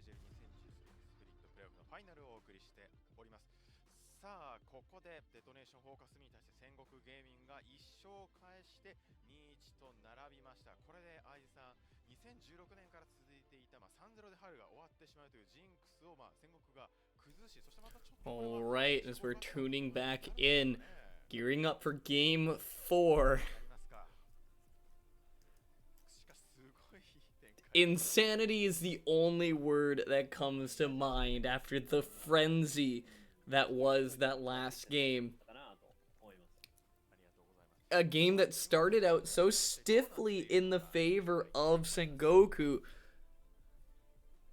LJL2023 スプリットプレーオフのファイナルをお送りしております。さあ、ここでデトネーションフォーカスミに対して戦国ゲーミングが1勝返して2-1と並びました。これで愛知さん、2016年から続いていた、3-0で春が終わってしまうというジンクスを、戦国が崩し、そしてまたちょっとAll right, as we're tuning back in, gearing up for Game 4. Insanity is the only word that comes to mind after the frenzy that was that last game. A game that started out so stiffly in the favor of Sengoku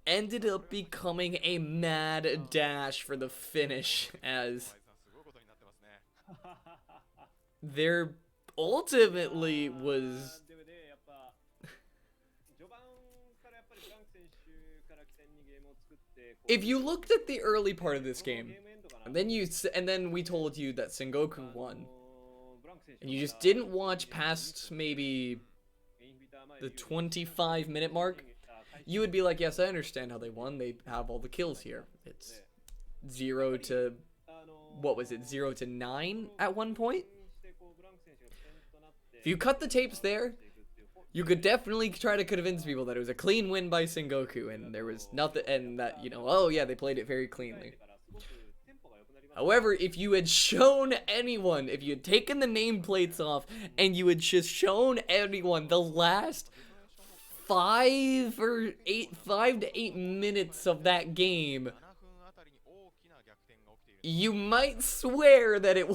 ended up becoming a mad dash for the finish, as there ultimately was... If you looked at the early part of this game, and then we told you that Sengoku won, and you just didn't watch past maybe the 25-minute mark, you would be like, yes, I understand how they won. They have all the kills here. It's 0 to, what was it, 0 to 9 at one point? If you cut the tapes there, you could definitely try to convince people that it was a clean win by Sengoku, and there was nothing, and that, you know, oh yeah, they played it very cleanly. However, if you had shown anyone, if you had taken the nameplates off, and you had just shown anyone the last 5 to 8 minutes of that game, you might swear that it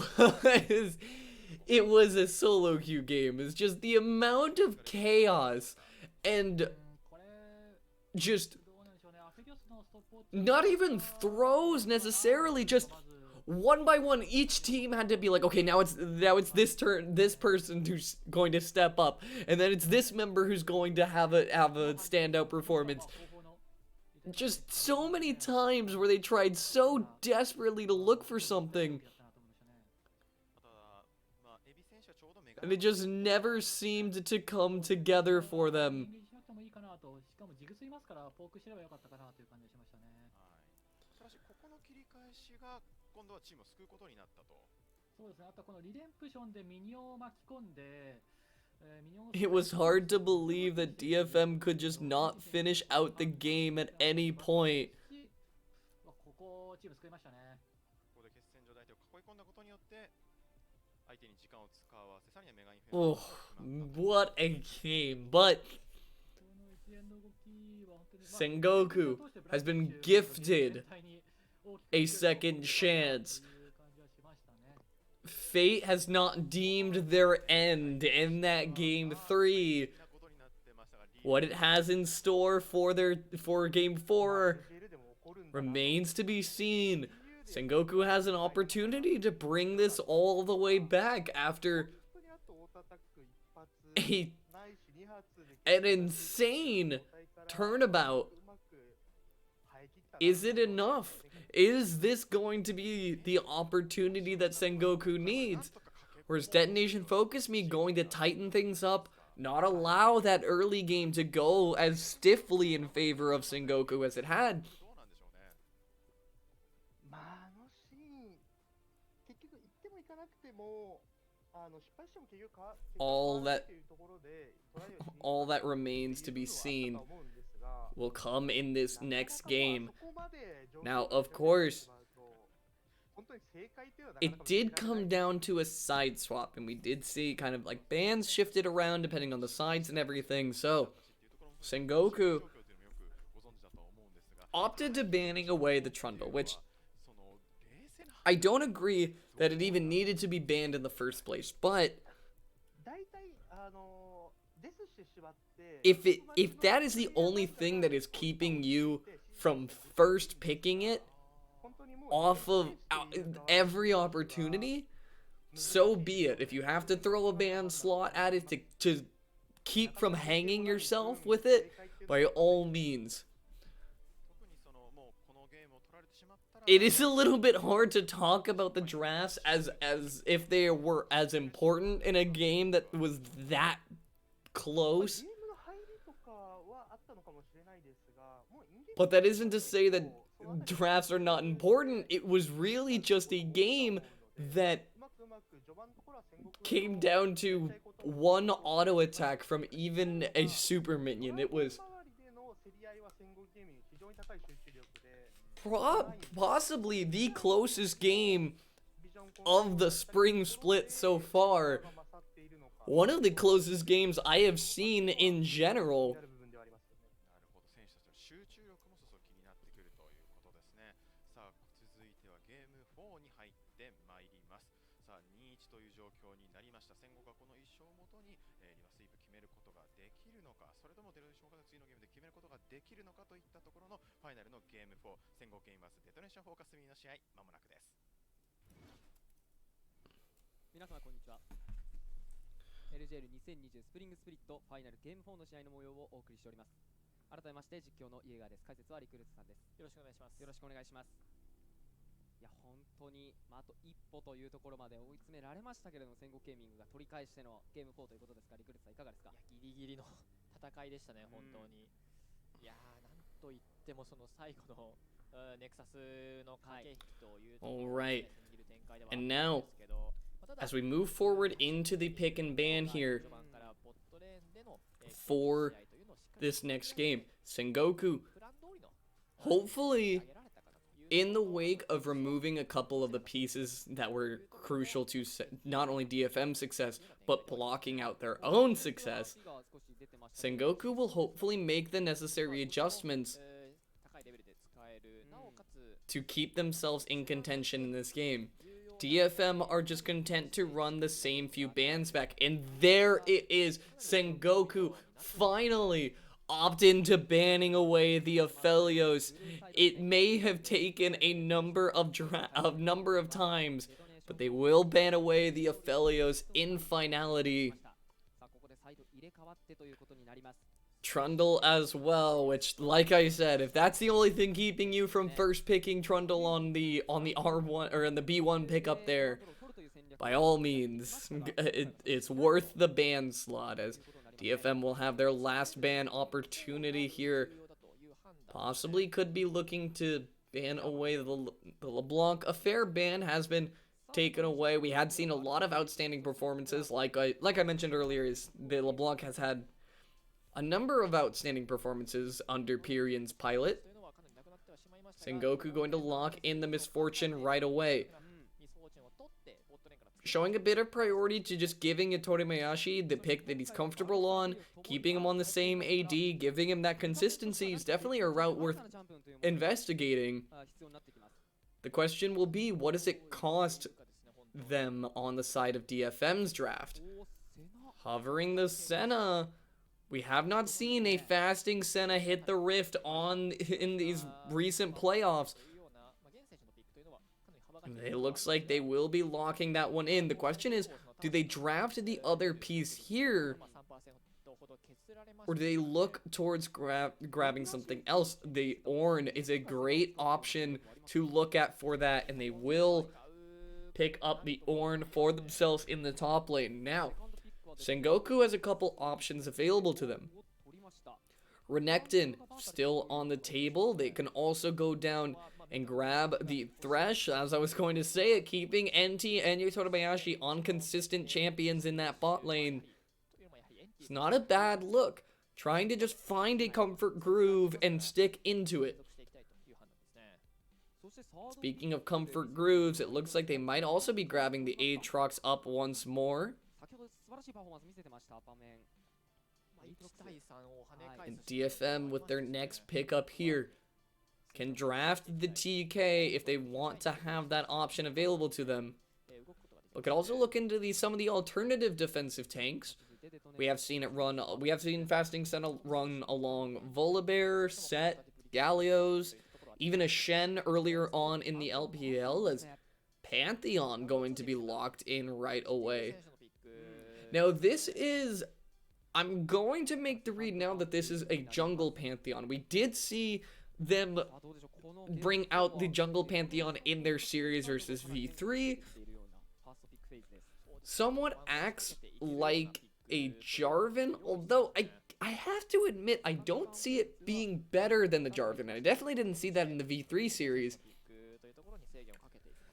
was a solo queue game. It's just the amount of chaos and just not even throws necessarily, just one by one each team had to be like, okay, now it's this turn, this person who's going to step up, and then it's this member who's going to have a standout performance. Just so many times where they tried so desperately to look for something, and it just never seemed to come together for them. It was hard to believe that DFM could just not finish out the game at any point. Oh, what a game. But Sengoku has been gifted a second chance. Fate has not deemed their end in that Game 3. What it has in store for Game 4 remains to be seen. Sengoku has an opportunity to bring this all the way back after an insane turnabout. Is it enough? Is this going to be the opportunity that Sengoku needs? Or is Detonation FocusMe going to tighten things up, not allow that early game to go as stiffly in favor of Sengoku as it had? All that remains to be seen will come in this next game. Now, of course, it did come down to a side swap, and we did see kind of like bans shifted around depending on the sides and everything. So Sengoku opted to banning away the Trundle, which I don't agree that it even needed to be banned in the first place, but if that is the only thing that is keeping you from first picking it off of every opportunity, so be it. If you have to throw a ban slot at it to keep from hanging yourself with it, by all means. It is a little bit hard to talk about the drafts as if they were as important in a game that was that close. But that isn't to say that drafts are not important. It was really just a game that came down to one auto attack from even a super minion. It was possibly the closest game of the spring split so far. One of the closest games I have seen in general. 選手たちの集中力も気になってくるということですね。さあ続いてはゲーム4に入ってまいります。さあ2-1という状況になりました。戦後がこの1勝をもとに、リバースイープ決めることができるのか、それともデルショーが次のゲームで決めることができるのかといったところのファイナルのゲーム4、戦後ゲームバースデトネーションフォーカスミの試合、まもなくです。皆様こんにちは。LJL2020 スプリングスプリットファイナルゲーム4の試合の模様をお送りしております。改めまして実況のイエガーです。解説はリクルートさんです。よろしくお願いします。よろしくお願いします。いや本当に、あと一歩というところまで追い詰められましたけれども、戦後ゲーミングが取り返してのゲーム4ということですが、リクルートさんいかがですか？いやギリギリの戦いでしたね、本当に。いやー、なんといってもその最後のネクサスの駆け引きというところで握る展開ではあったんですけど、as we move forward into the pick and ban here for this next game, Sengoku, hopefully, in the wake of removing a couple of the pieces that were crucial to not only DFM success, but blocking out their own success, Sengoku will hopefully make the necessary adjustments to keep themselves in contention in this game. DFM are just content to run the same few bans back, and there it is. Sengoku finally opt into banning away the Aphelios. It may have taken a number of times, but they will ban away the Aphelios in finality. Trundle as well, which, like I said, if that's the only thing keeping you from first picking Trundle on the R1 or in the B1 pickup there, by all means, it's worth the ban slot, as DFM will have their last ban opportunity here. Possibly could be looking to ban away the LeBlanc. A fair ban has been taken away. We had seen a lot of outstanding performances, like I mentioned earlier, is the LeBlanc has had a number of outstanding performances under Pyrion's pilot. Sengoku going to lock in the Misfortune right away, showing a bit of priority to just giving Torimayashi the pick that he's comfortable on, keeping him on the same AD, giving him that consistency is definitely a route worth investigating. The question will be, what does it cost them on the side of DFM's draft? Hovering the Senna. We have not seen a fasting Senna hit the rift in these recent playoffs. It looks like they will be locking that one in. The question is, do they draft the other piece here, or do they look towards grabbing something else? The Ornn is a great option to look at for that, and they will pick up the Ornn for themselves in the top lane. Now, Sengoku has a couple options available to them. Renekton still on the table. They can also go down and grab the Thresh, as I was going to say it, keeping NT and Torimayashi on consistent champions in that bot lane. It's not a bad look. Trying to just find a comfort groove and stick into it. Speaking of comfort grooves, it looks like they might also be grabbing the Aatrox up once more. And DFM with their next pickup here can draft the TK if they want to have that option available to them. But could also look into some of the alternative defensive tanks. We have seen Fasting Senna run along Volibear, Set, Gallios, even a Shen earlier on in the LPL, as Pantheon going to be locked in right away. Now this is, I'm going to make the read now that this is a jungle Pantheon. We did see them bring out the jungle Pantheon in their series versus V3. Somewhat acts like a Jarvan, although I have to admit, I don't see it being better than the Jarvan. I definitely didn't see that in the V3 series.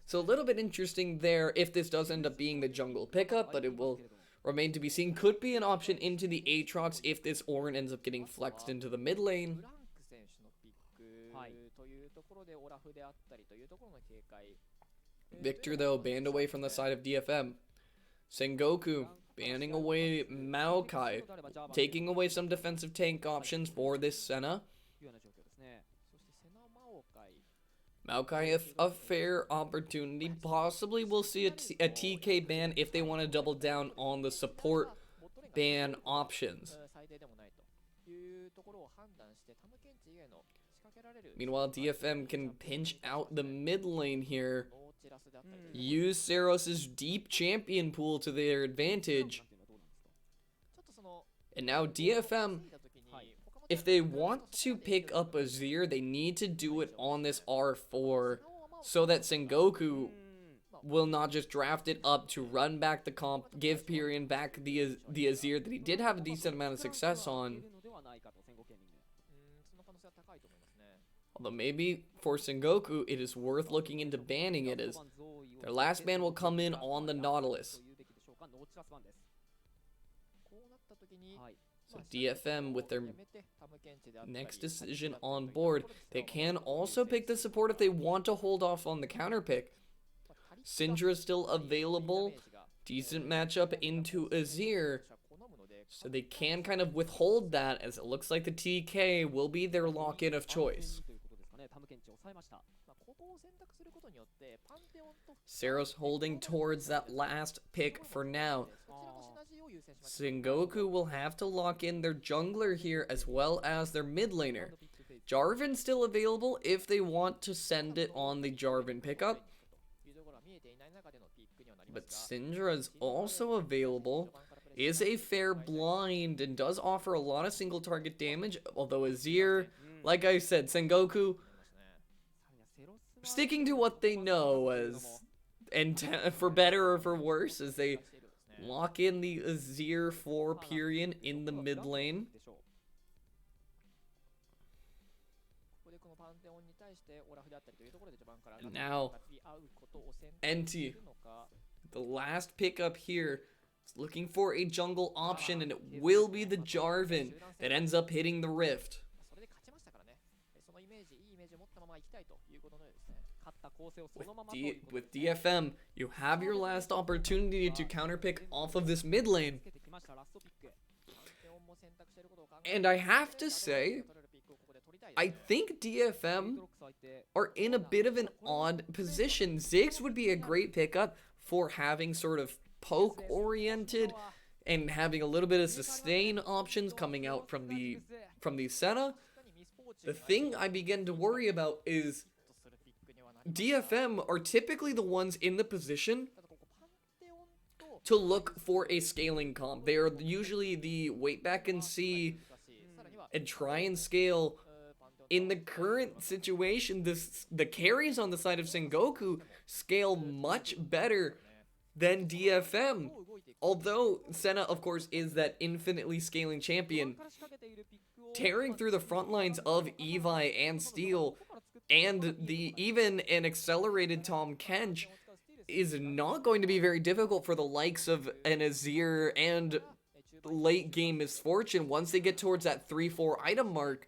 So a little bit interesting there if this does end up being the jungle pickup, but it will remain to be seen. Could be an option into the Aatrox if this Ornn ends up getting flexed into the mid lane. Victor, though, banned away from the side of DFM. Sengoku banning away Maokai, taking away some defensive tank options for this Senna. Maokai, a fair opportunity. Possibly we'll see a TK ban if they want to double down on the support ban options. Meanwhile, DFM can pinch out the mid lane here. Use Seros's deep champion pool to their advantage. And now DFM, if they want to pick up Azir, they need to do it on this R4 so that Sengoku will not just draft it up to run back the comp, give Pyrion back the Azir that he did have a decent amount of success on. Although maybe for Sengoku, it is worth looking into banning it, as their last ban will come in on the Nautilus. So DFM, with their next decision on board, they can also pick the support if they want to hold off on the counter pick. Syndra is still available. Decent matchup into Azir. So they can kind of withhold that, as it looks like the TK will be their lock-in of choice. Seros holding towards that last pick for now. Sengoku will have to lock in their jungler here as well as their mid laner. Jarvan still available if they want to send it on the Jarvan pickup. But Syndra is also available, is a fair blind, and does offer a lot of single target damage, although Azir, like I said, Sengoku sticking to what they know, as and for better or for worse, as they lock in the Azir for Pyrion in the mid lane. And now NT, the last pickup here, is looking for a jungle option, and it will be the Jarvan that ends up hitting the Rift. With DFM, you have your last opportunity to counterpick off of this mid lane. And I have to say, I think DFM are in a bit of an odd position. Ziggs would be a great pickup for having sort of poke-oriented and having a little bit of sustain options coming out from the Senna. The thing I begin to worry about is DFM are typically the ones in the position to look for a scaling comp. They are usually the wait back and see and try and scale. In the current situation, the carries on the side of Sengoku scale much better than DFM. Although Senna, of course, is that infinitely scaling champion, tearing through the front lines of Evi and Steel, and even an accelerated Tom Kench is not going to be very difficult for the likes of an Azir and late game Misfortune once they get towards that 3-4 item mark.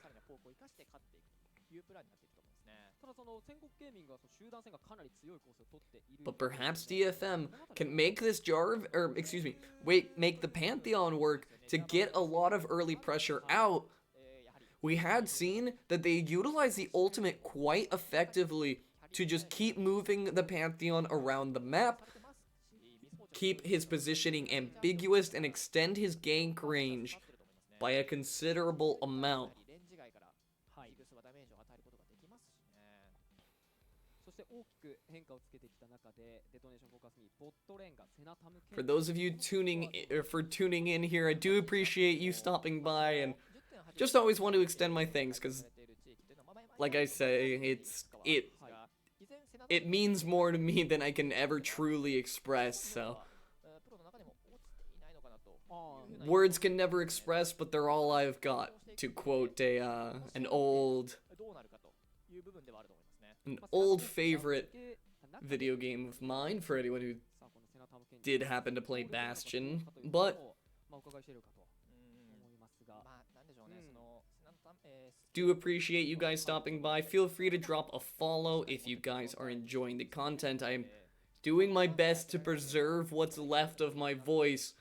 But perhaps DFM can make this make the Pantheon work to get a lot of early pressure out. We had seen that they utilize the ultimate quite effectively to just keep moving the Pantheon around the map, keep his positioning ambiguous, and extend his gank range by a considerable amount. For those of you tuning in here, I do appreciate you stopping by, and just always want to extend my thanks, because like I say, it means more to me than I can ever truly express. So words can never express, but they're all I've got, to quote an old favorite video game of mine for anyone who did happen to play Bastion. But do appreciate you guys stopping by. Feel free to drop a follow if you guys are enjoying the content. I'm doing my best to preserve what's left of my voice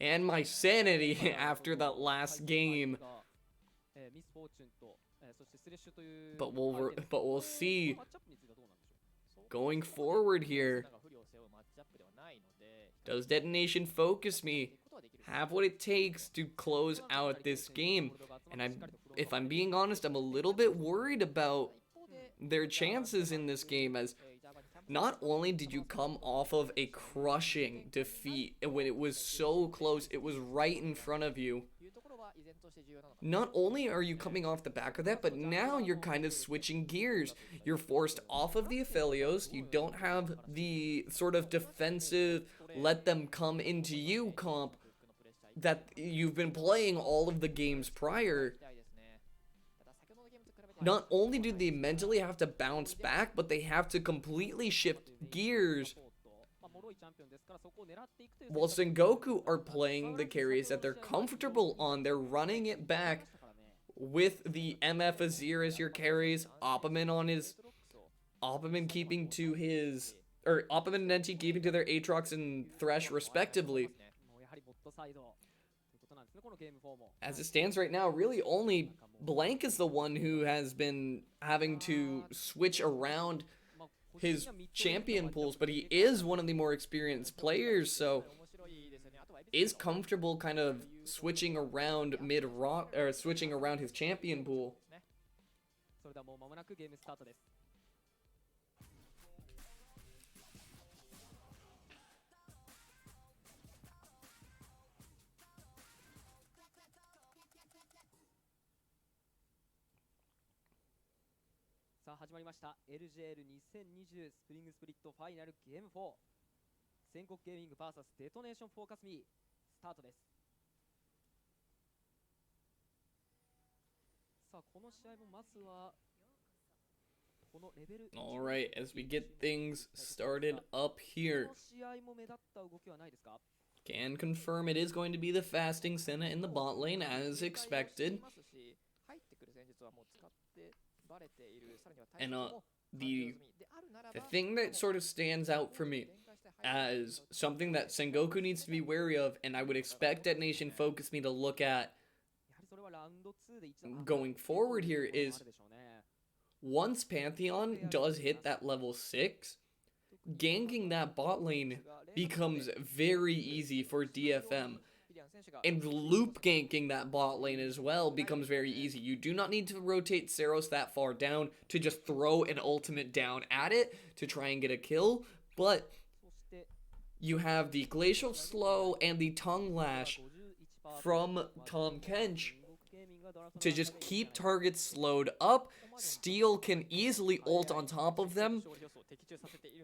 and my sanity after that last game. But we'll see going forward here. Does Detonation Focus Me have what it takes to close out this game? And if I'm being honest, I'm a little bit worried about their chances in this game, as not only did you come off of a crushing defeat when it was so close, it was right in front of you. Not only are you coming off the back of that, but now you're kind of switching gears. You're forced off of the Aphelios. You don't have the sort of defensive, let them come into you comp that you've been playing all of the games prior. Not only do they mentally have to bounce back, but they have to completely shift gears. While Sengoku are playing the carries that they're comfortable on, they're running it back with the MF Azir as your carries, Opperman keeping to his, or Opperman and Nenti keeping to their Aatrox and Thresh respectively. As it stands right now, really only Blank is the one who has been having to switch around his champion pools, but he is one of the more experienced players, so is comfortable kind of switching around mid-rock, or switching around his champion pool. LJL 2020スプリングスプリットファイナルゲーム4戦国ゲーミング vs デトネーションフォーカスミースタートです。さあこの試合もまずはこのレベル Alright, as we get things started up here, この試合も目立った動きはないですか? can confirm it is going to be the fasting Senna in the bot lane as expected. And the thing that sort of stands out for me as something that Sengoku needs to be wary of, and I would expect Detonation Focus Me to look at going forward here, is once Pantheon does hit that level 6, ganking that bot lane becomes very easy for DFM. And loop ganking that bot lane as well becomes very easy. You do not need to rotate Saros that far down to just throw an ultimate down at it to try and get a kill, but you have the Glacial Slow and the Tongue Lash from Tom Kench to just keep targets slowed up. Steel can easily ult on top of them,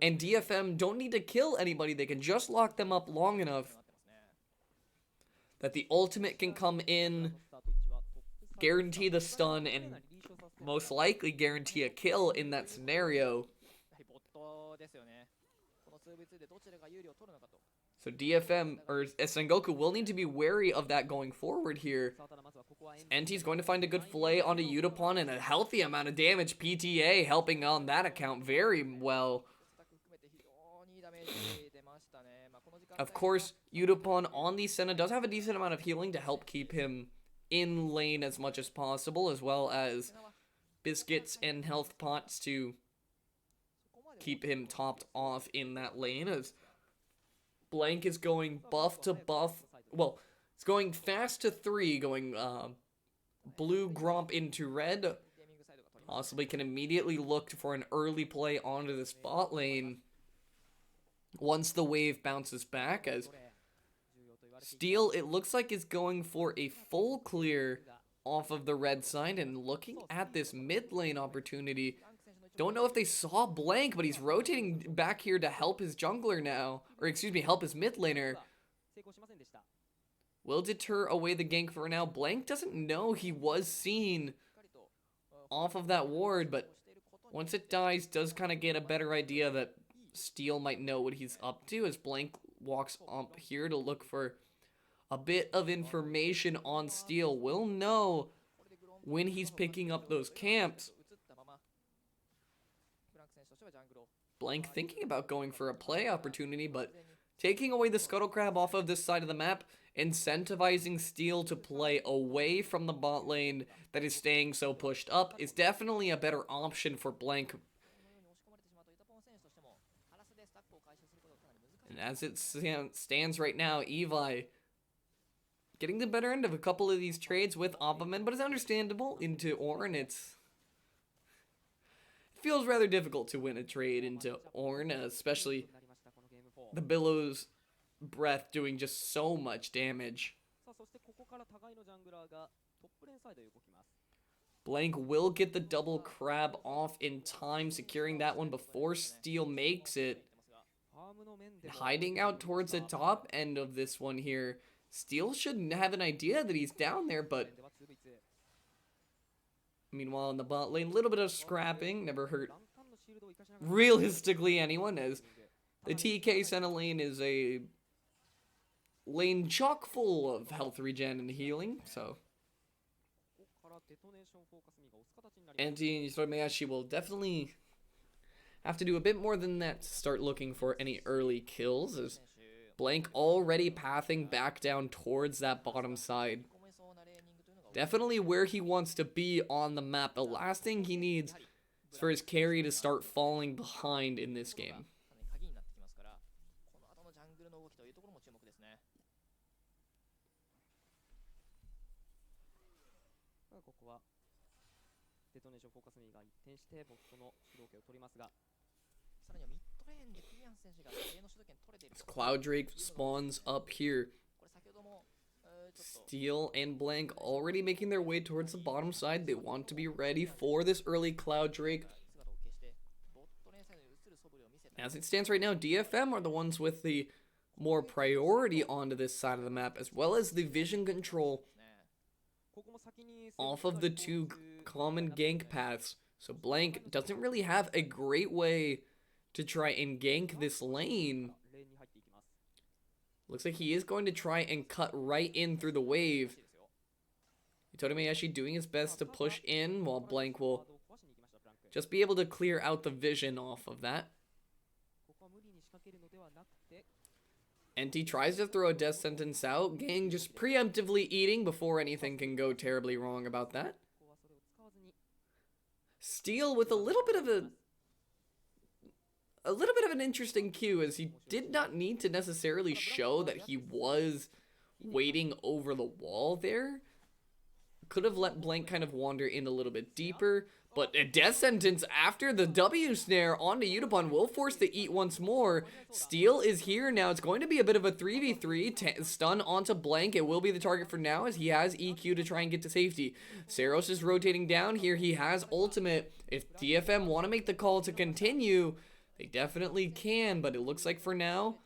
and DFM don't need to kill anybody. They can just lock them up long enough that the ultimate can come in, guarantee the stun, and most likely guarantee a kill in that scenario. So DFM, or Sengoku, will need to be wary of that going forward here. NT's going to find a good flay onto Udapon and a healthy amount of damage. PTA helping on that account very well. Of course, Udapon on the Senna does have a decent amount of healing to help keep him in lane as much as possible, as well as biscuits and health pots to keep him topped off in that lane, as Blank is going buff to buff. Well, it's going fast to 3, going blue Gromp into red. Possibly can immediately look for an early play onto this bot lane once the wave bounces back, as Steel, it looks like, is going for a full clear off of the red side, and looking at this mid lane opportunity. Don't know if they saw Blank, but he's rotating back here to help his jungler now, or excuse me, help his mid laner. will deter away the gank for now. Blank doesn't know he was seen off of that ward, but once it dies, does kind of get a better idea that Steel might know what he's up to as Blank walks up here to look for a bit of information on Steel. Will know when he's picking up those camps. Blank thinking about going for a play opportunity, but taking away the Scuttle Crab off of this side of the map, incentivizing Steel to play away from the bot lane that is staying so pushed up is definitely a better option for Blank. And as it stands right now, Evi getting the better end of a couple of these trades with Oppaman, but it's understandable into Ornn. It feels rather difficult to win a trade into Ornn, especially the Billow's Breath doing just so much damage. Blank will get the double crab off in time, securing that one before Steel makes it. Hiding out towards the top end of this one here. Steel shouldn't have an idea that he's down there, but meanwhile in the bot lane, a little bit of scrapping, never hurt realistically anyone, as the TK Senna lane is a lane chock full of health regen and healing, so DetonatioN will definitely have to do a bit more than that to start looking for any early kills, as Blank already pathing back down towards that bottom side. Definitely where he wants to be on the map. The last thing he needs is for his carry to start falling behind in this game. As Cloud Drake spawns up here, Steel and Blank already making their way towards the bottom side. They want to be ready for this early Cloud Drake. As it stands right now, DFM are the ones with the more priority onto this side of the map, as well as the vision control off of the two common gank paths. So Blank doesn't really have a great way to try and gank this lane. Looks like he is going to try and cut right in through the wave. DetonatioN doing his best to push in, while Blank will just be able to clear out the vision off of that. NT tries to throw a death sentence out. Gang just preemptively eating before anything can go terribly wrong about that. Steel with a little bit of an interesting cue, as he did not need to necessarily show that he was waiting over the wall there. Could have let Blank kind of wander in a little bit deeper, but a death sentence after the W snare onto Utapon will force the eat once more. Steel is here now. It's going to be a bit of a 3v3 stun onto Blank. It will be the target for now, as he has EQ to try and get to safety. Saros is rotating down here. He has ultimate. If DFM want to make the call to continue, they definitely can, but it looks like for now,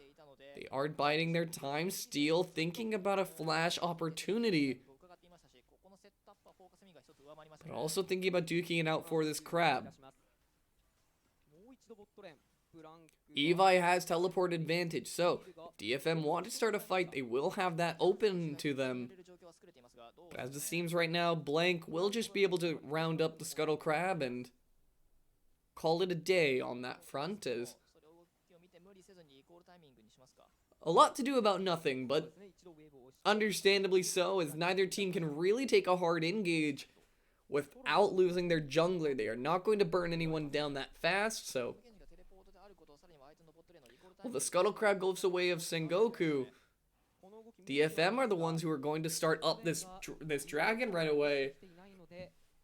they are biding their time. Steel thinking about a flash opportunity, but also thinking about duking it out for this crab. Evi has teleport advantage, so if DFM want to start a fight, they will have that open to them. But as it seems right now, Blank will just be able to round up the Scuttle Crab and call it a day on that front, as a lot to do about nothing, but understandably so, as neither team can really take a hard engage without losing their jungler. They are not going to burn anyone down that fast, so well, the Scuttle Crab goes the way of Sengoku. DFM are the ones who are going to start up this dragon right away.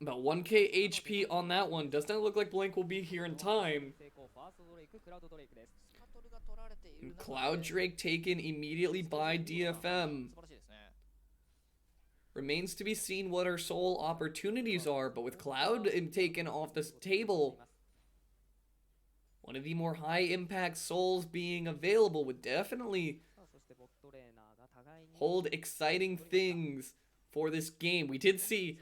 About 1k HP on that one. Does not look like Blank will be here in time. And Cloud Drake taken immediately by DFM. Remains to be seen what our sole opportunities are, but with Cloud taken off this table, one of the more high impact souls being available would definitely hold exciting things for this game. We did see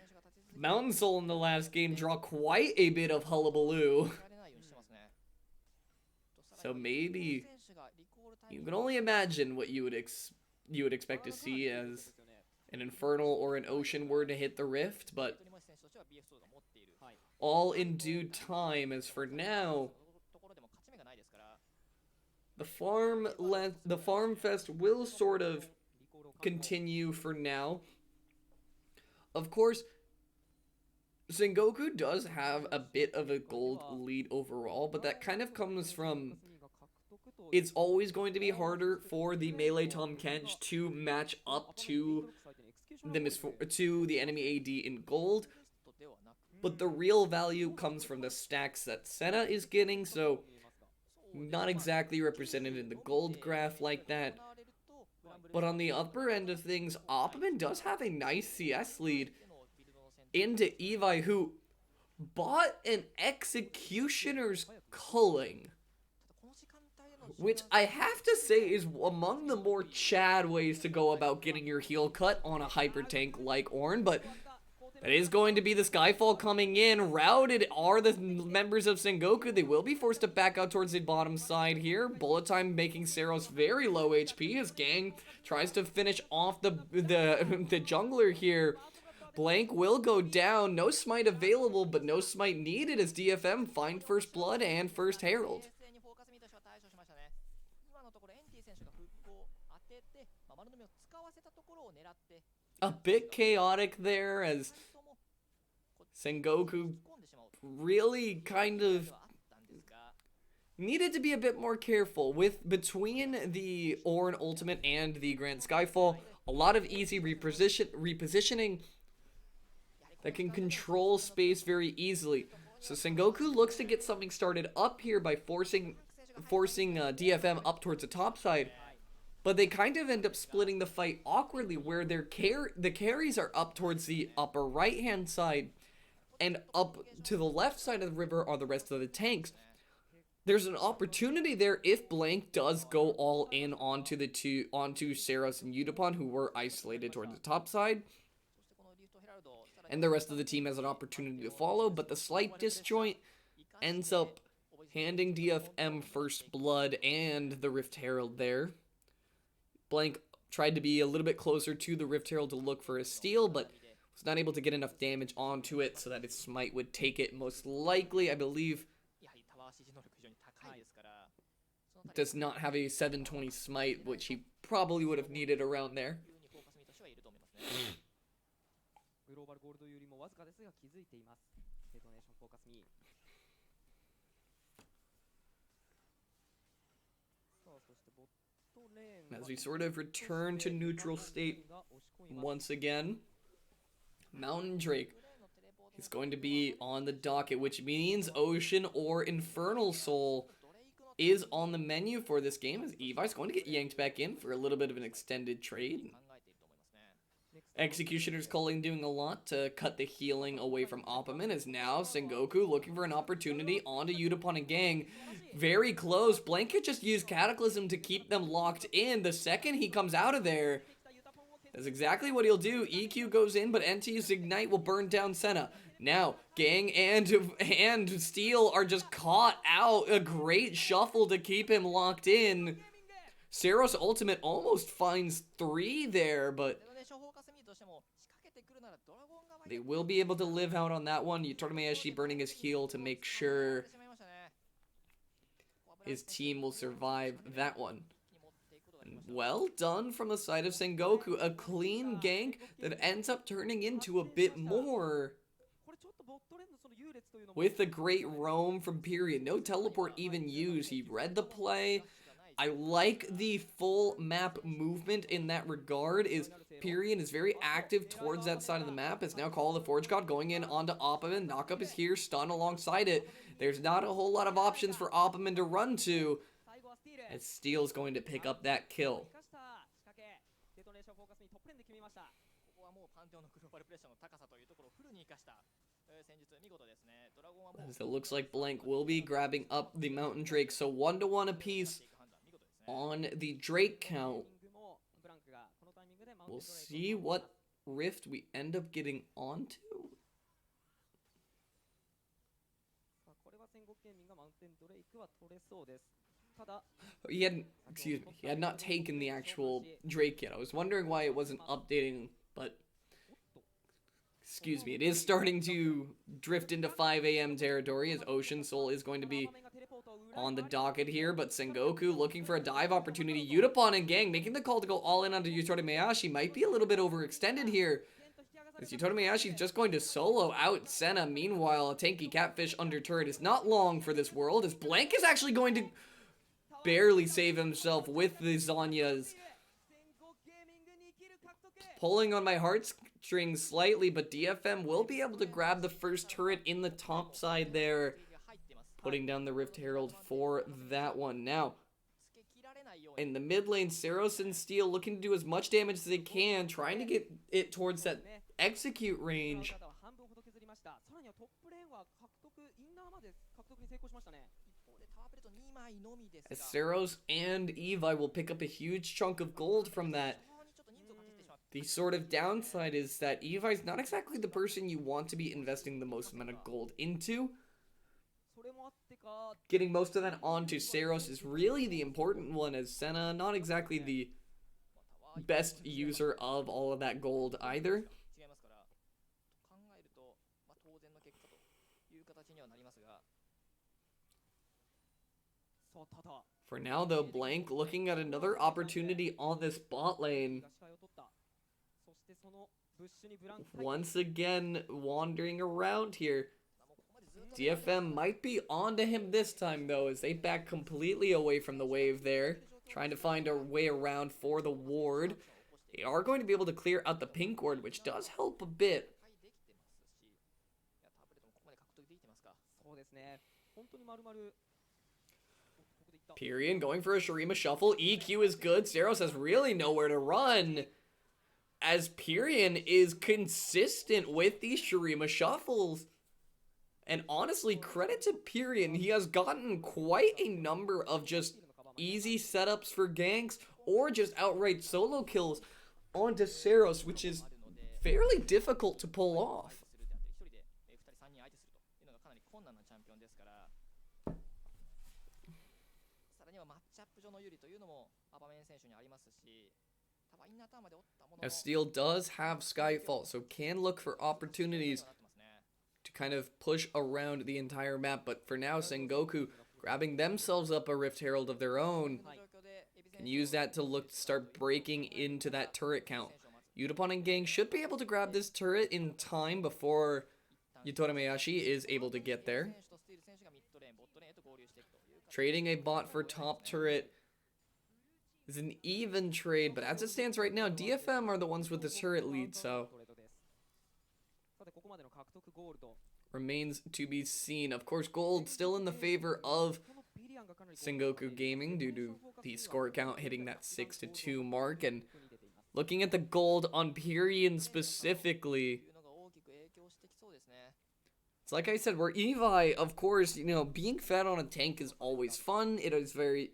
Mountain Soul in the last game draw quite a bit of hullabaloo. So maybe you can only imagine what you would expect to see as an Infernal or an Ocean were to hit the Rift, but all in due time. As for now, the farm fest will sort of continue for now. Of course, Sengoku does have a bit of a gold lead overall, but that kind of comes from it's always going to be harder for the melee Tahm Kench to match up to the enemy AD in gold. But the real value comes from the stacks that Senna is getting, so not exactly represented in the gold graph like that. But on the upper end of things, Opperman does have a nice CS lead into Evi, who bought an Executioner's Culling, which I have to say is among the more Chad ways to go about getting your heal cut on a hyper tank like Ornn, but that is going to be the Skyfall coming in. Routed are the members of Sengoku. They will be forced to back out towards the bottom side here. Bullet time making Seros very low HP as Gang tries to finish off the jungler here. Blank will go down. No smite available, but no smite needed as DFM find first blood and first herald. A bit chaotic there as Sengoku really kind of needed to be a bit more careful with between the Ornn ultimate and the Grand Skyfall. A lot of easy repositioning that can control space very easily. So Sengoku looks to get something started up here by forcing DFM up towards the top side. But they kind of end up splitting the fight awkwardly, where the carries are up towards the upper right-hand side, and up to the left side of the river are the rest of the tanks. There's an opportunity there if Blank does go all in onto Seros and Udapon, who were isolated towards the top side. And the rest of the team has an opportunity to follow, but the slight disjoint ends up handing DFM first blood and the Rift Herald there. Blank tried to be a little bit closer to the Rift Herald to look for a steal, but was not able to get enough damage onto it so that his smite would take it. Most likely, I believe, does not have a 720 smite, which he probably would have needed around there. As we sort of return to neutral state once again, Mountain Drake is going to be on the docket, which means Ocean or Infernal Soul is on the menu for this game, as Evi's going to get yanked back in for a little bit of an extended trade. Executioner's Culling doing a lot to cut the healing away from Opperman, as now Sengoku looking for an opportunity onto Udapon and Gang. Very close. Blank could just use Cataclysm to keep them locked in. The second he comes out of there, that's exactly what he'll do. EQ goes in, but NT's Ignite will burn down Senna. Now, Gang and Steel are just caught out. A great shuffle to keep him locked in. Seros ultimate almost finds 3 there, but they will be able to live out on that one. Yutomeyashi burning his heal to make sure his team will survive that one. And well done from the side of Sengoku. A clean gank that ends up turning into a bit more with a great roam from Period. No teleport even used. He read the play. I like the full map movement in that regard. Period is very active towards that side of the map. It's now Call of the Forge God going in onto Opperman. Knockup is here, stun alongside it. There's not a whole lot of options for Opperman to run to, as Steel's going to pick up that kill. As it looks like Blank will be grabbing up the Mountain Drake, so 1-1 apiece on the Drake count. We'll see what rift we end up getting onto. さあこれは戦国ゲーミングがマウンテンドレイクは取れそうです。ただ He hadn't, excuse me, he had not taken the actual Drake yet. I was wondering why it wasn't updating, but excuse me, it is starting to drift into 5 a.m. territory as Ocean Soul is going to be on the docket here, but Sengoku looking for a dive opportunity. Yutapon and Gang making the call to go all in onto Yutori Meyashi might be a little bit overextended here. As Yutori Meyashi is just going to solo out Senna. Meanwhile, a tanky catfish under turret is not long for this world, as Blank is actually going to barely save himself with the Zanyas. Pulling on my heartstrings slightly, but DFM will be able to grab the first turret in the top side there, putting down the Rift Herald for that one. Now, in the mid lane, Saros and Steel looking to do as much damage as they can, trying to get it towards that execute range. As Saros and Evi will pick up a huge chunk of gold from that. The sort of downside is that Evi's not exactly the person you want to be investing the most amount of gold into. Getting most of that onto Saros is really the important one, as Senna not exactly the best user of all of that gold either. For now though, Blank looking at another opportunity on this bot lane. Once again, wandering around here. DFM might be onto him this time though, as they back completely away from the wave there, trying to find a way around for the ward. They are going to be able to clear out the pink ward, which does help a bit. Pyrian going for a Shurima shuffle. EQ is good. Saros has really nowhere to run, as Pyrian is consistent with these Shurima shuffles. And honestly, credit to Pyrian, he has gotten quite a number of just easy setups for ganks or just outright solo kills onto Saros, which is fairly difficult to pull off. Now Steel does have Skyfall, so can look for opportunities to kind of push around the entire map, but for now Sengoku grabbing themselves up a Rift Herald of their own can use that to look to start breaking into that turret count. Yutapon and Gang should be able to grab this turret in time before Yutori Meyashi is able to get there. Trading a bot for top turret is an even trade, but as it stands right now, DFM are the ones with the turret lead, so remains to be seen. Of course, gold still in the favor of Sengoku Gaming due to the score count hitting that 6-2 mark, and looking at the gold on Pyrian specifically, it's like I said, where Evi, of course, being fed on a tank is always fun. It is very,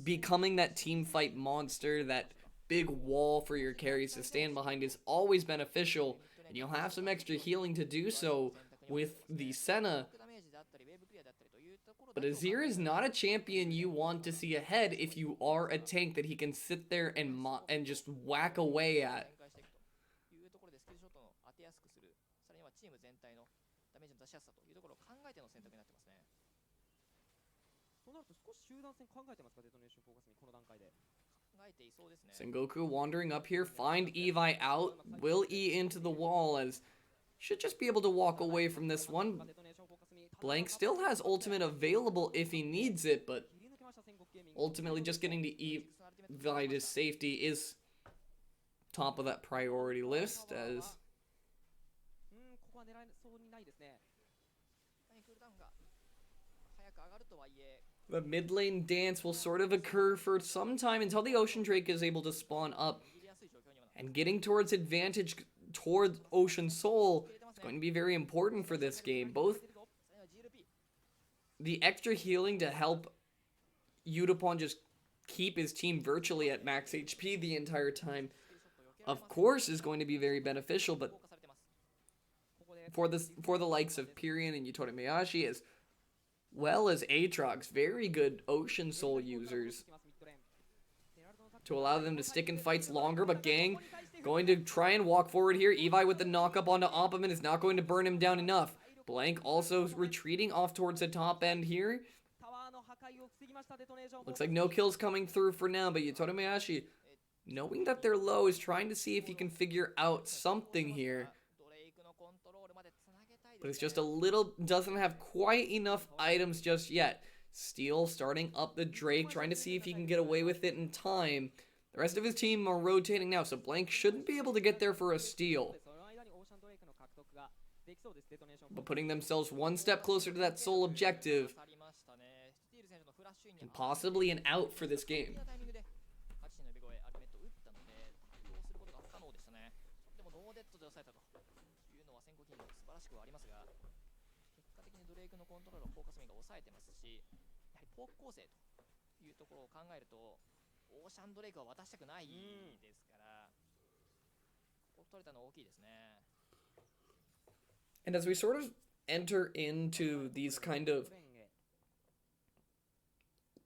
becoming that team fight monster, that big wall for your carries to stand behind is always beneficial, and you'll have some extra healing to do so with the Senna. But Azir is not a champion you want to see ahead if you are a tank that he can sit there and just whack away at. Sengoku wandering up here, find Evi out, will E into the wall, as should just be able to walk away from this one. Blank still has ultimate available if he needs it, but ultimately just getting to Evi to safety is top of that priority list, as the mid lane dance will sort of occur for some time until the Ocean Drake is able to spawn up. And getting towards advantage towards Ocean Soul is going to be very important for this game. Both the extra healing to help Yutapon just keep his team virtually at max HP the entire time, of course, is going to be very beneficial, but for the likes of Pyrian and Yutori Miyashi, as well as Aatrox, very good Ocean Soul users, to allow them to stick in fights longer. But Gang going to try and walk forward here. Evi with the knock-up onto Opperman is not going to burn him down enough. Blank also retreating off towards the top end here. Looks like no kills coming through for now, but Yutori Miyashi, knowing that they're low, is trying to see if he can figure out something here. But it's just a little, doesn't have quite enough items just yet. Steel starting up the Drake, trying to see if he can get away with it in time. The rest of his team are rotating now, so Blank shouldn't be able to get there for a steal. But putting themselves one step closer to that sole objective, and possibly an out for this game. And as we sort of enter into these kind of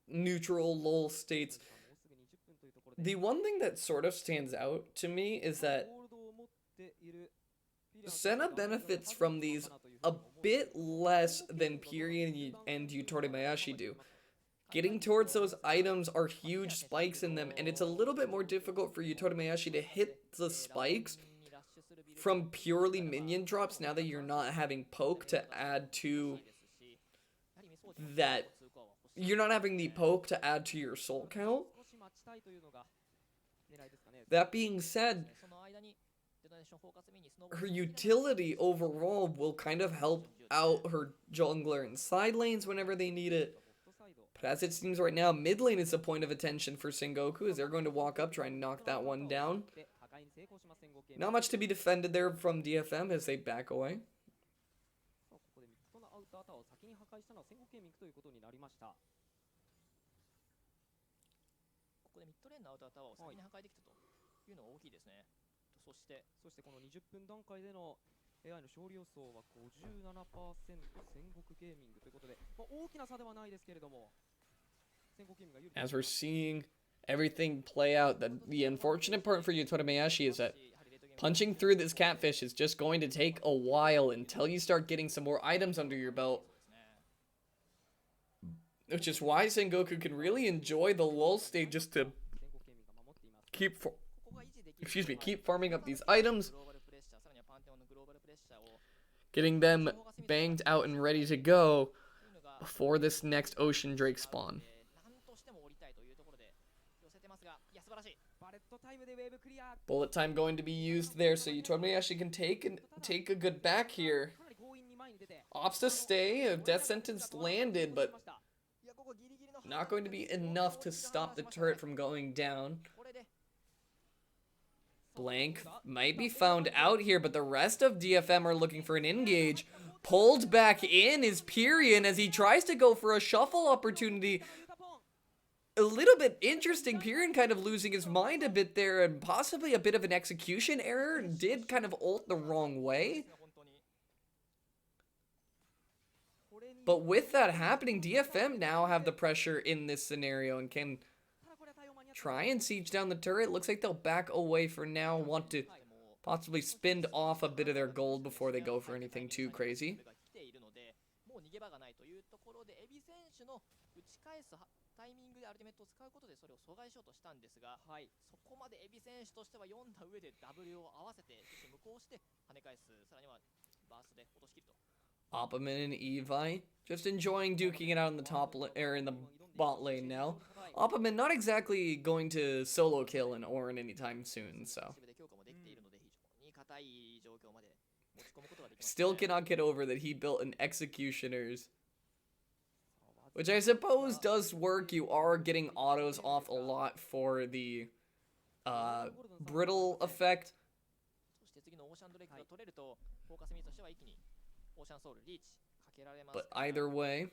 neutral lull states, the one thing that sort of stands out to me is that Senna benefits from these a bit less than Pyrian and Yutori Miyashi do. Getting towards those items are huge spikes in them, and it's a little bit more difficult for Yutori Miyashi to hit the spikes from purely minion drops now that you're not having poke to add to that. You're not having the poke to add to your soul count. That being said, her utility overall will kind of help out her jungler in side lanes whenever they need it. But as it seems right now, mid lane is a point of attention for Sengoku, as they're going to walk up, try and knock that one down. Not much to be defended there from DFM as they back away. As we're seeing everything play out, the unfortunate part for Yutori Miyashi is that punching through this catfish is just going to take a while until you start getting some more items under your belt. Which is why Sengoku can really enjoy the lull state just to keep farming up these items, getting them banged out and ready to go before this next Ocean Drake spawn. Bullet time going to be used there, so Yutori Miyashi can take a good back here. Opts to stay, a death sentence landed, but not going to be enough to stop the turret from going down. Blank might be found out here, but the rest of DFM are looking for an engage. Pulled back in is Pyrian as he tries to go for a shuffle opportunity. A little bit interesting. Pyrian kind of losing his mind a bit there, and possibly a bit of an execution error. Did kind of ult the wrong way. But with that happening, DFM now have the pressure in this scenario and can try and siege down the turret. Looks like they'll back away for now. Want to possibly spin off a bit of their gold before they go for anything too crazy. Opperman and Evi just enjoying duking it out in the top in the bot lane now. Opperman not exactly going to solo kill an Orin anytime soon, so still cannot get over that he built an Executioner's, which I suppose does work. You are getting autos off a lot for the brittle effect. But either way,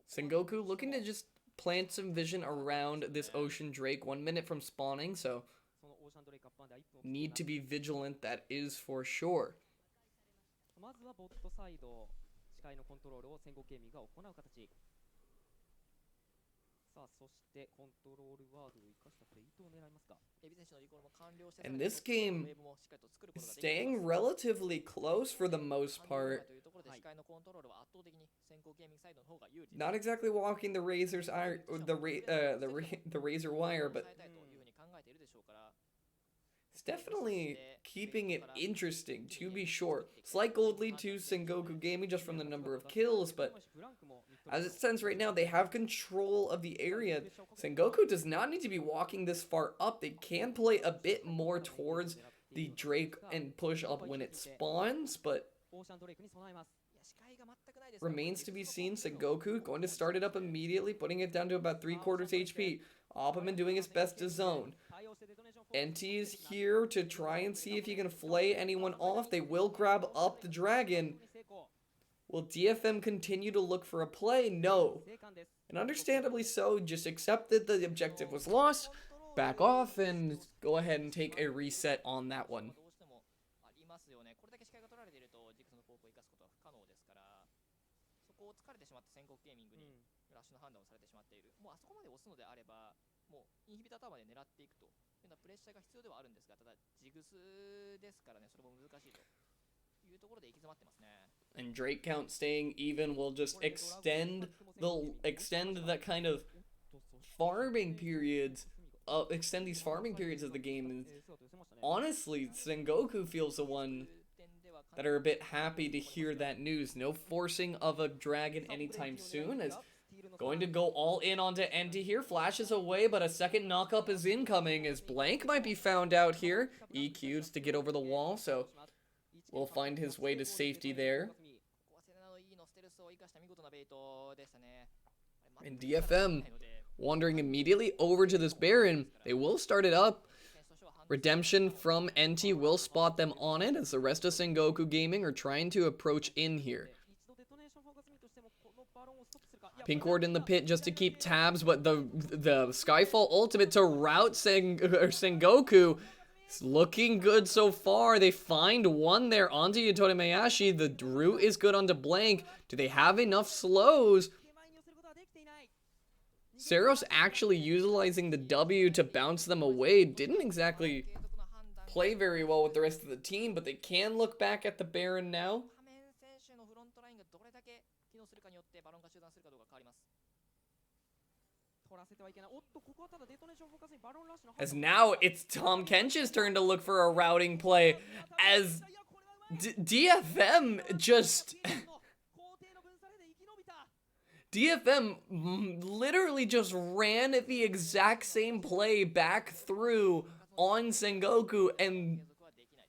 Sengoku looking to just plant some vision around this Ocean Drake 1 minute from spawning, so need to be vigilant, that is for sure. まずはボットサイド視界のコントロールを戦国ゲーミングが行う形。さあそしてコントロールワードを生かしたプレイトを狙いますか。 And this game is staying relatively close for the most part. Not exactly walking the razor's iron, the razor wire, but it's definitely keeping it interesting, to be sure. Slight gold lead to Sengoku Gaming just from the number of kills, but as it stands right now, they have control of the area. Sengoku does not need to be walking this far up. They can play a bit more towards the Drake and push up when it spawns, but remains to be seen. Sengoku going to start it up immediately, putting it down to about 3/4 HP. Opperman doing his best to zone. NT is here to try and see if he can flay anyone off. They will grab up the dragon. Will DFM continue to look for a play? No. And understandably so, just accept that the objective was lost, back off, and go ahead and take a reset on that one. And Drake count staying even will just extend that kind of farming periods, extend these farming periods of the game. And honestly, Sengoku feels the one that are a bit happy to hear that news. No forcing of a dragon anytime soon, as going to go all in onto NT here. Flashes away, but a second knock-up is incoming as Blank might be found out here. EQs to get over the wall, so will find his way to safety there. And DFM wandering immediately over to this Baron. They will start it up. Redemption from NT will spot them on it as the rest of Sengoku Gaming are trying to approach in here. Pink Ward in the pit just to keep tabs, but the Skyfall ultimate to rout Sengoku. It's looking good so far. They find one there onto Yotone Mayashi. The root is good onto Blank. Do they have enough slows? Saros actually utilizing the W to bounce them away. Didn't exactly play very well with the rest of the team, but they can look back at the Baron now. As now it's Tom Kench's turn to look for a routing play as DFM just... DFM literally just ran the exact same play back through on Sengoku, and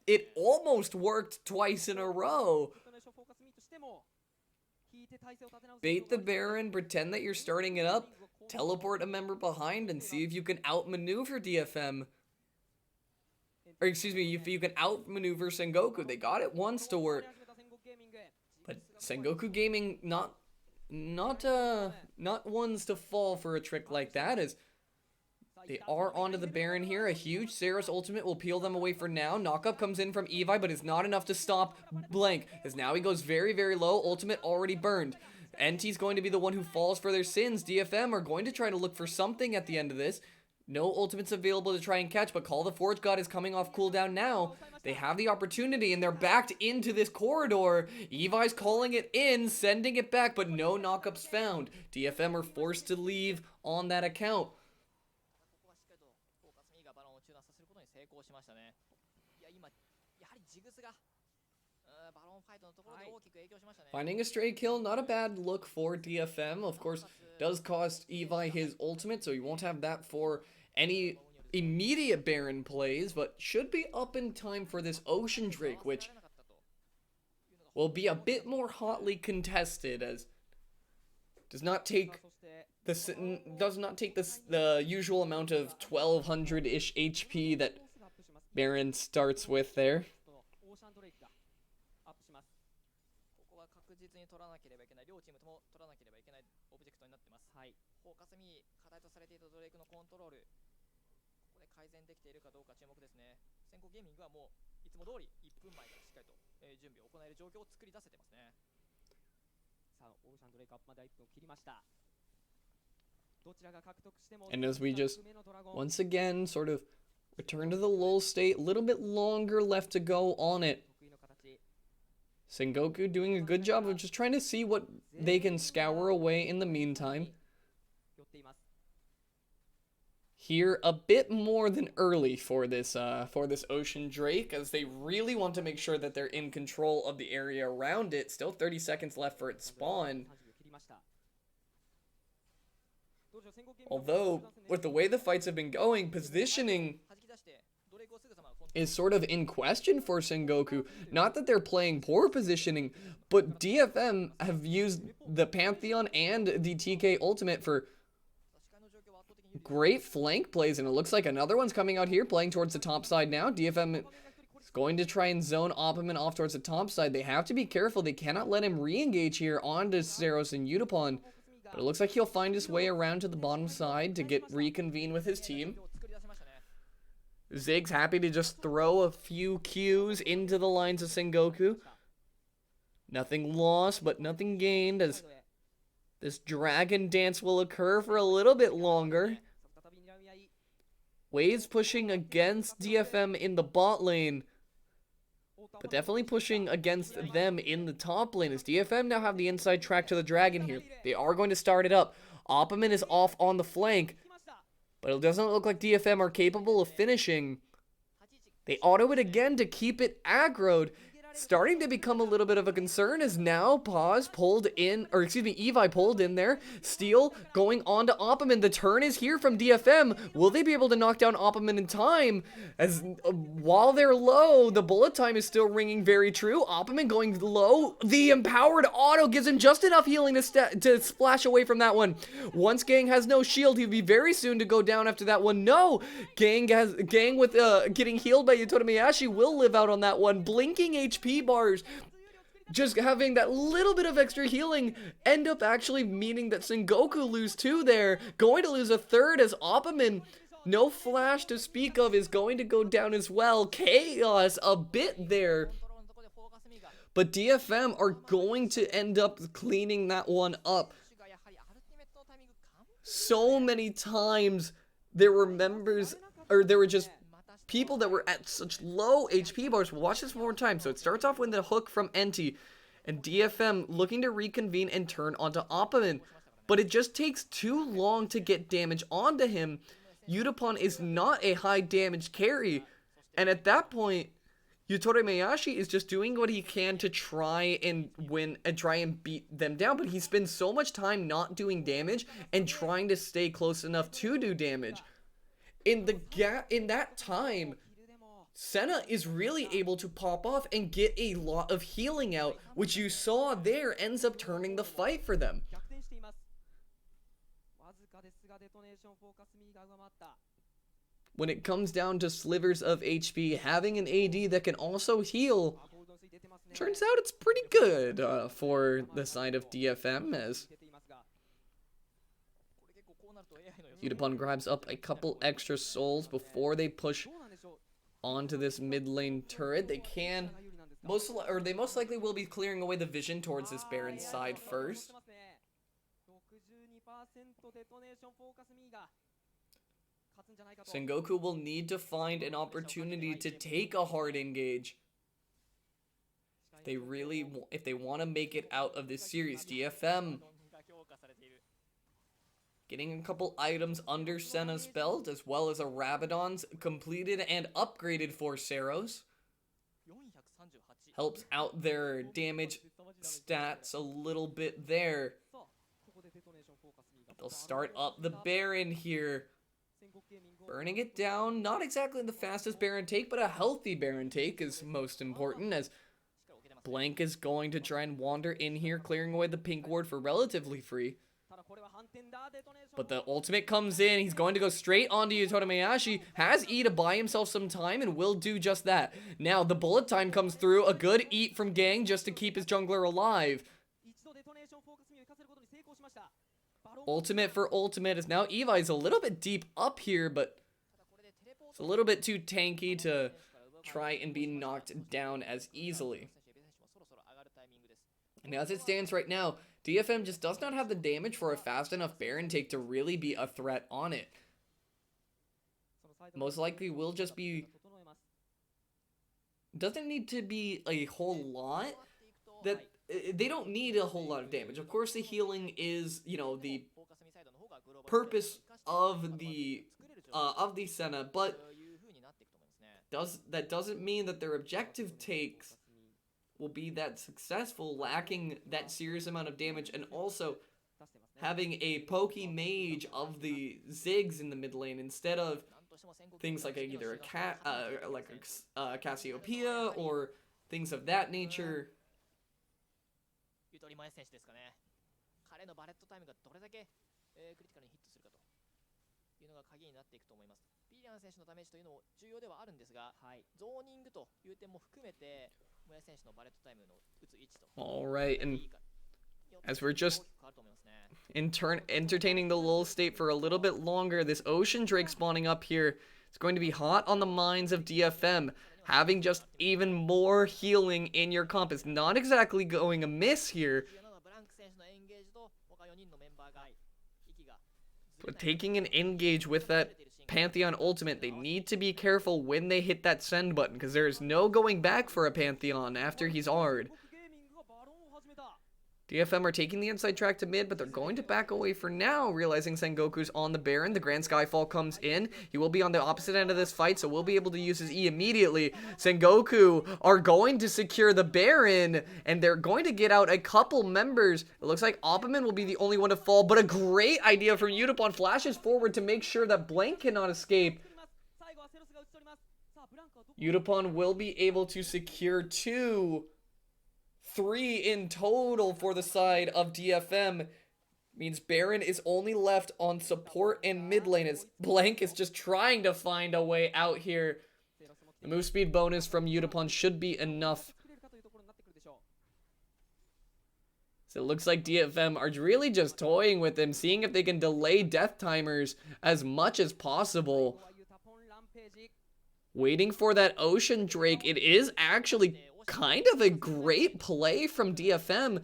it almost worked twice in a row. Bait the Baron, pretend that you're starting it up, teleport a member behind, and see if you can outmaneuver DFM. Or excuse me, if you can outmaneuver Sengoku. They got it once to work. But Sengoku Gaming not ones to fall for a trick like that, as they are onto the Baron here. A huge Saros ultimate will peel them away for now. Knockup comes in from Evi, but is not enough to stop Blank, as now he goes very, very low. Ultimate already burned. NT's going to be the one who falls for their sins. DFM are going to try to look for something at the end of this. No ultimates available to try and catch, but Call the Forge God is coming off cooldown now. They have the opportunity, and they're backed into this corridor. Evi's calling it in, sending it back, but no knockups found. DFM are forced to leave on that account. Finding a stray kill, not a bad look for DFM. Of course, does cost Evi his ultimate, so he won't have that for any immediate Baron plays, but should be up in time for this Ocean Drake, which will be a bit more hotly contested, as does not take the usual amount of 1200-ish HP that Baron starts with there. 改善できているかどうか注目ですね。先行ゲーミングはもういつも通り1分前からしっかりと、準備を行える状況を作り出せてますね。さあオーシャンドレイクアップまで1分を切りました。どちらが獲得しても And as we just once again sort of return to the lull state, a little bit longer left to go on it. Sengoku doing a good job of just trying to see what they can scour away in the meantime. Here a bit more than early for this Ocean Drake, as they really want to make sure that they're in control of the area around it. Still 30 seconds left for its spawn. Although, with the way the fights have been going, positioning is sort of in question for Sengoku. Not that they're playing poor positioning, but DFM have used the Pantheon and the TK Ultimate for great flank plays, and it looks like another one's coming out here, playing towards the top side now. DFM is going to try and zone Opperman off towards the top side. They have to be careful. They cannot let him re-engage here onto Zeros and Udapon. But it looks like he'll find his way around to the bottom side to get reconvene with his team. Zig's happy to just throw a few Qs into the lines of Sengoku. Nothing lost, but nothing gained, as this dragon dance will occur for a little bit longer. Waves pushing against DFM in the bot lane, but definitely pushing against them in the top lane, as DFM now have the inside track to the dragon here. They are going to start it up. Opperman is off on the flank, but it doesn't look like DFM are capable of finishing. They auto it again to keep it aggroed. Starting to become a little bit of a concern as now Paz pulled in, or excuse me, Evi pulled in there. Steel going on to Opperman. The turn is here from DFM. Will they be able to knock down Opperman in time? As while they're low, the bullet time is still ringing very true. Opperman going low. The empowered auto gives him just enough healing to splash away from that one. Once Gang has no shield, he'll be very soon to go down after that one. No! Gang with getting healed by DetonatioN will live out on that one. Blinking HP bars, just having that little bit of extra healing, end up actually meaning that Sengoku lose 2 there, going to lose a 3rd, as Opperman, no flash to speak of, is going to go down as well. Chaos a bit there, but DFM are going to end up cleaning that one up. So many times there were members, or there were just people that were at such low HP bars. We'll watch this one more time. So it starts off with the hook from Enti, and DFM looking to reconvene and turn onto Opperman, but it just takes too long to get damage onto him. Udapon is not a high damage carry, and at that point, DetonatioN is just doing what he can to try and win and try and beat them down, but he spends so much time not doing damage and trying to stay close enough to do damage. In that time, Senna is really able to pop off and get a lot of healing out, which you saw there ends up turning the fight for them. When it comes down to slivers of HP, having an AD that can also heal, turns out it's pretty good for the side of DFM, as Udapon grabs up a couple extra souls before they push onto this mid lane turret. They can they most likely will be clearing away the vision towards this Baron side first. Sengoku will need to find an opportunity to take a hard engage if they want to make it out of this series. DFM getting a couple items under Senna's belt, as well as a Rabadon's completed and upgraded for Seros. Helps out their damage stats a little bit there. They'll start up the Baron here. Burning it down. Not exactly the fastest Baron take, but a healthy Baron take is most important, as Blank is going to try and wander in here, clearing away the pink ward for relatively free. But the ultimate comes in. He's going to go straight onto DetonatioN. Has E to buy himself some time and will do just that. Now the bullet time comes through. A good eat from Gang just to keep his jungler alive. Ultimate for ultimate, as now Evi's a little bit deep up here, but It's a little bit too tanky to try and be knocked down as easily. And as it stands right now, DFM just does not have the damage for a fast enough Baron take to really be a threat on it. Most likely will just be... Doesn't need to be a whole lot. That they don't need a whole lot of damage. Of course, the healing is, you know, the purpose of the Senna, but that doesn't mean that their objective takes will be that successful, lacking that serious amount of damage, and also having a pokey mage of the Ziggs in the mid lane instead of things like either a Cassiopeia or things of that nature. Alright, and as we're just entertaining the lull state for a little bit longer, this Ocean Drake spawning up here is going to be hot on the minds of DFM. Having just even more healing in your comp is not exactly going amiss here. But taking an engage with that Pantheon ultimate, they need to be careful when they hit that send button, because there is no going back for a Pantheon after he's R'd. DFM are taking the inside track to mid, but they're going to back away for now, realizing Sengoku's on the Baron. The Grand Skyfall comes in. He will be on the opposite end of this fight, so we'll be able to use his E immediately. Sengoku are going to secure the Baron, and they're going to get out a couple members. It looks like Opperman will be the only one to fall, but a great idea from Udapon. Flashes forward to make sure that Blank cannot escape. Udapon will be able to secure 3 in total for the side of DFM. Means Baron is only left on support and mid lane as Blank is just trying to find a way out here. The move speed bonus from Udapon should be enough. So it looks like DFM are really just toying with him, seeing if they can delay death timers as much as possible. Waiting for that Ocean Drake. It is actually kind of a great play from DFM.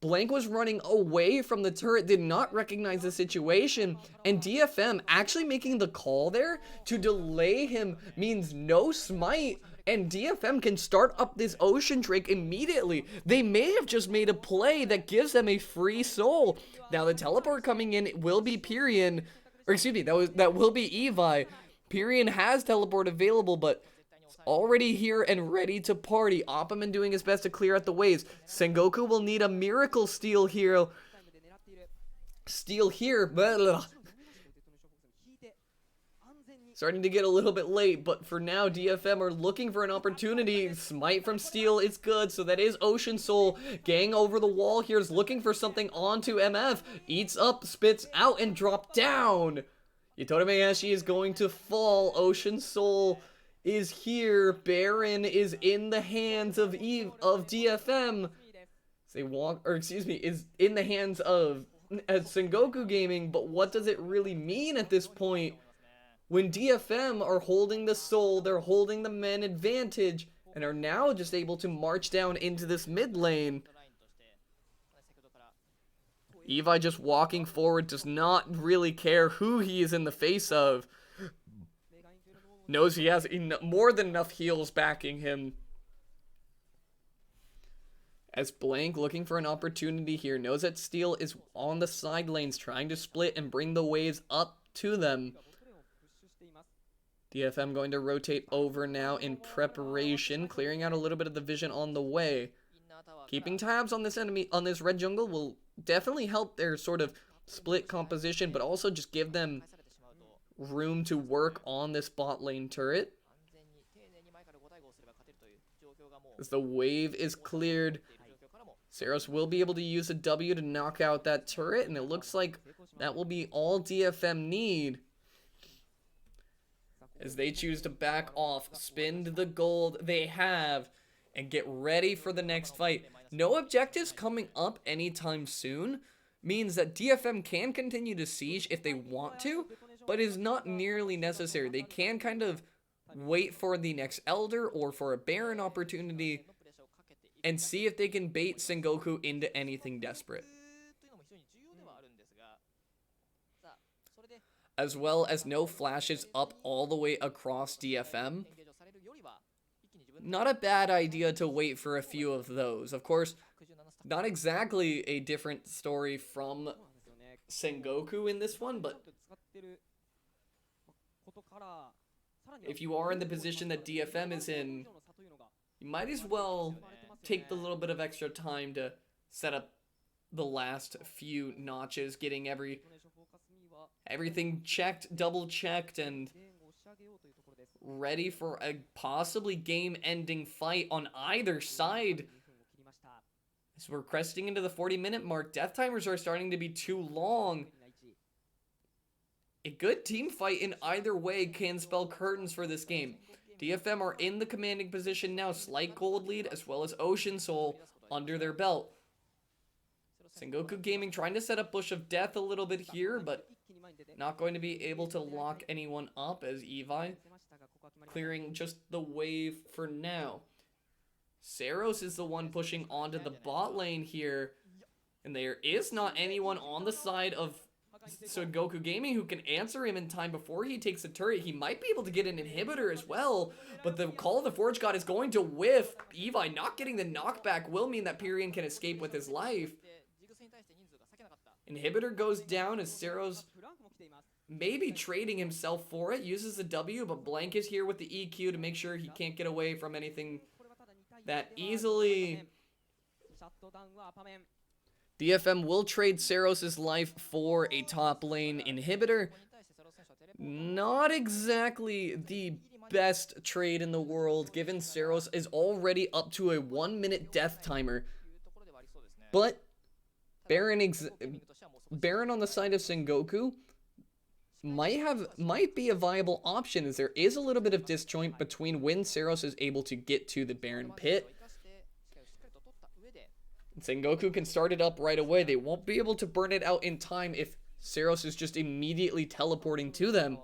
Blank was running away from the turret, did not recognize the situation, and DFM actually making the call there to delay him means no smite, and DFM can start up this Ocean Drake immediately. They may have just made a play that gives them a free soul. Now the teleport coming in will be Pyrion, or excuse me, that will be Evi. Pyrion has teleport available, but already here and ready to party. Opperman doing his best to clear out the waves. Sengoku will need a miracle steal here. Starting to get a little bit late, but for now, DFM are looking for an opportunity. Smite from Steel is good, so that is Ocean Soul. Gang over the wall here is looking for something onto MF. Eats up, spits out, and drop down. Yatomayashi is going to fall. Ocean Soul is here. Baron is in the hands of DFM. Is in the hands of Sengoku Gaming, but what does it really mean at this point? When DFM are holding the soul, they're holding the men advantage, and are now just able to march down into this mid lane. Evi just walking forward, does not really care who he is in the face of. Knows he has more than enough heals backing him. As Blank looking for an opportunity here, knows that Steel is on the side lanes trying to split and bring the waves up to them. DFM going to rotate over now in preparation, clearing out a little bit of the vision on the way. Keeping tabs on this enemy, on this red jungle, will definitely help their sort of split composition, but also just give them room to work on this bot lane turret. As the wave is cleared, Saros will be able to use a W to knock out that turret, and it looks like that will be all DFM need. As they choose to back off, spend the gold they have, and get ready for the next fight. No objectives coming up anytime soon means that DFM can continue to siege if they want to, but is not nearly necessary. They can kind of wait for the next Elder or for a Baron opportunity and see if they can bait Sengoku into anything desperate. As well as no flashes up all the way across DFM. Not a bad idea to wait for a few of those. Of course, not exactly a different story from Sengoku in this one, but if you are in the position that DFM is in, you might as well take the little bit of extra time to set up the last few notches, getting everything checked, double checked, and ready for a possibly game-ending fight on either side. As we're cresting into the 40-minute mark, death timers are starting to be too long. A good team fight in either way can spell curtains for this game. DFM are in the commanding position now, slight gold lead, as well as Ocean Soul under their belt. Sengoku Gaming trying to set up Bush of Death a little bit here, but not going to be able to lock anyone up as Evi clearing just the wave for now. Saros is the one pushing onto the bot lane here, and there is not anyone on the side of Sengoku Gaming who can answer him in time before he takes a turret. He might be able to get an inhibitor as well, but the Call of the Forge God is going to whiff. Evi not getting the knockback will mean that Pyrian can escape with his life. Inhibitor goes down as Saros maybe trading himself for it, uses the W, but Blanket here with the EQ to make sure he can't get away from anything that easily. DFM will trade Saros' life for a top lane inhibitor. Not exactly the best trade in the world, given Saros is already up to a 1-minute death timer. But Baron on the side of Sengoku might be a viable option, as there is a little bit of disjoint between when Saros is able to get to the Baron pit. Sengoku can start it up right away. They won't be able to burn it out in time if Saros is just immediately teleporting to them.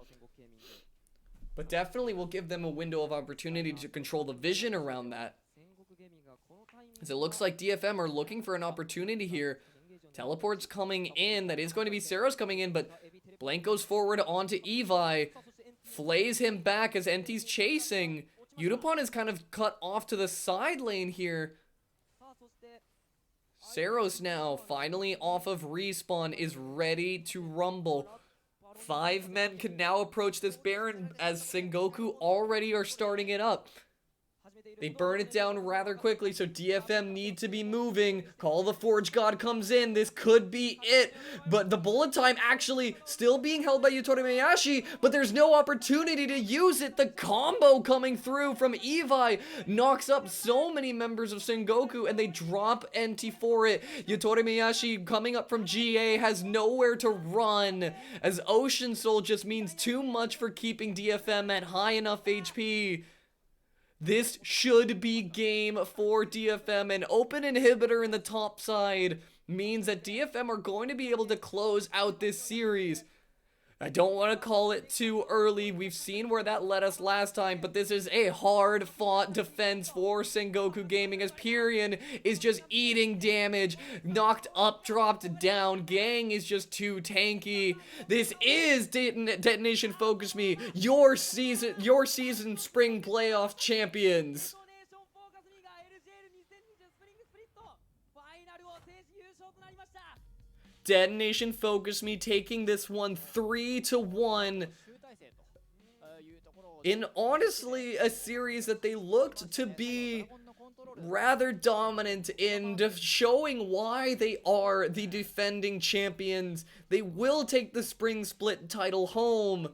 But definitely will give them a window of opportunity to control the vision around that. As it looks like DFM are looking for an opportunity here. Teleport's coming in. That is going to be Saros coming in, but Blank goes forward onto Evi. Flays him back as Enti's chasing. Udapon is kind of cut off to the side lane here. Saros now, finally off of respawn, is ready to rumble. 5 men can now approach this Baron as Sengoku already are starting it up. They burn it down rather quickly, so DFM need to be moving. Call of the Forge God comes in. This could be it. But the bullet time actually still being held by Yutori, but there's no opportunity to use it. The combo coming through from Evi knocks up so many members of Sengoku, and they drop Enti for it. Yutori coming up from GA has nowhere to run, as Ocean Soul just means too much for keeping DFM at high enough HP. This should be game for DFM. An open inhibitor in the top side means that DFM are going to be able to close out this series. I don't want to call it too early. We've seen where that led us last time, but this is a hard-fought defense for Sengoku Gaming as Pyrian is just eating damage. Knocked up, dropped down. Gang is just too tanky. This is Detonation Focus Me, your season spring playoff champions. Detonation Focus Me taking this one 3-1 in honestly a series that they looked to be rather dominant in, showing why they are the defending champions. They will take the spring split title home.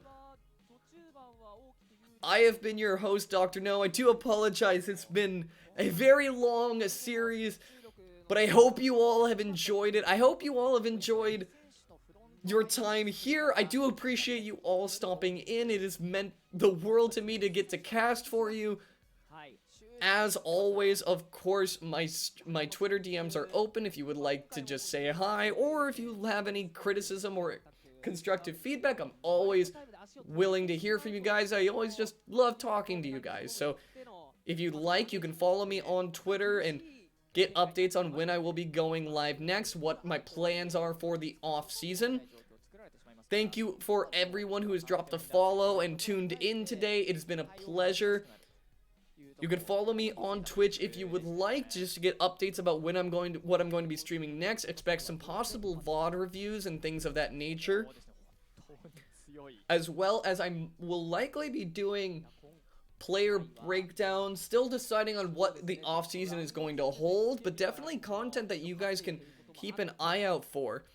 I have been your host, Dr. No. I do apologize. It's been a very long series, but I hope you all have enjoyed it. I hope you all have enjoyed your time here. I do appreciate you all stopping in. It has meant the world to me to get to cast for you. As always, of course, my Twitter DMs are open if you would like to just say hi, or if you have any criticism or constructive feedback. I'm always willing to hear from you guys. I always just love talking to you guys. So if you'd like, you can follow me on Twitter and get updates on when I will be going live next, what my plans are for the off season. Thank you for everyone who has dropped a follow and tuned in today. It has been a pleasure. You can follow me on Twitch if you would like, just to get updates about what I'm going to be streaming next. Expect some possible VOD reviews and things of that nature, as well as I will likely be doing player breakdowns, still deciding on what the off season is going to hold, but definitely content that you guys can keep an eye out for.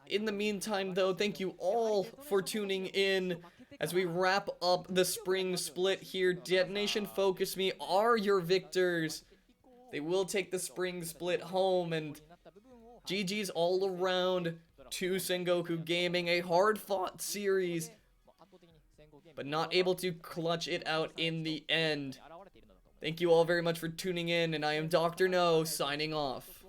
In the meantime, though, thank you all for tuning in as we wrap up the spring split here. Detonation, FocusMe are your victors. They will take the spring split home, and GG's all around to Sengoku Gaming. A hard-fought series, but not able to clutch it out in the end. Thank you all very much for tuning in, and I am Dr. No, signing off.